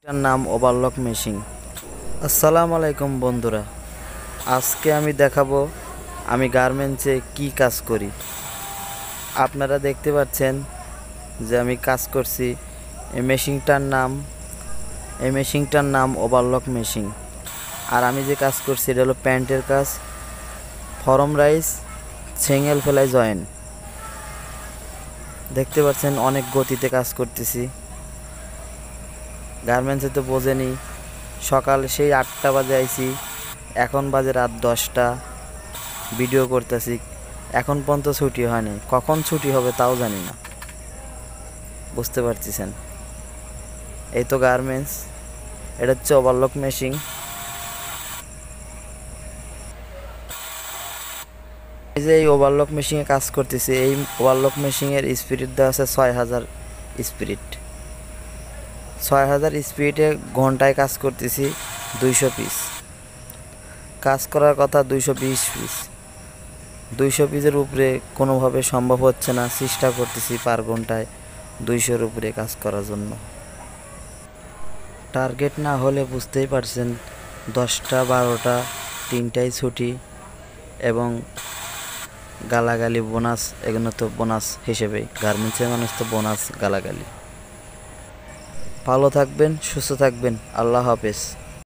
এটার নাম overlock machine. আসসালামু আলাইকুম বন্ধুরা, আজকে আমি দেখাবো আমি গার্মেন্টসে কি কাজ করি। আপনারা দেখতে পাচ্ছেন যে আমি কাজ করছি। এই মেশিনটার নাম ওভারলক মেশিন। আর আমি যে কাজ করছি এটা হলো প্যান্টের কাজ, ফরম রাইস, সিঙ্গেল ফেলাই জয়েন। দেখতে পাচ্ছেন অনেক গতিতে কাজ করতেছি। গার্মেন্টসে তো বোঝেনি, সকাল সেই 8টা বাজে আইছি, এখন বাজে রাত 10টা। ভিডিও করতেছি, এখন পর্যন্ত ছুটি হয়নি। কখন ছুটি হবে তাও জানি না, বুঝতে পারতেছেন। এই তো গার্মেন্টস, এটা হচ্ছে ওভারলক মেশিন। এই যে এই ওভারলক মেশিনে কাজ করতেছি, এই ওভারলক মেশিনের স্পিড দেওয়া আছে 6000 স্পিড। 6000 স্পিডে ঘন্টায় কাজ করতেছি 200 পিস। কাজ করার কথা 220 পিস। 200 পিসের উপরে কোনোভাবে সম্ভব হচ্ছে না। চেষ্টা করতেছি পার ঘন্টায় 200-র উপরে কাজ করার জন্য। টার্গেট না হলে বুঝতেই পারছেন, 10টা 12টা 3টায় ছুটি এবং গালাগালি, বোনাস। এগুলো তো বোনাস হিসেবে, গার্মেন্টসের মানুষ তো বোনাস গালাগালি। ভালো থাকবেন, সুস্থ থাকবেন। আল্লাহ হাফেজ।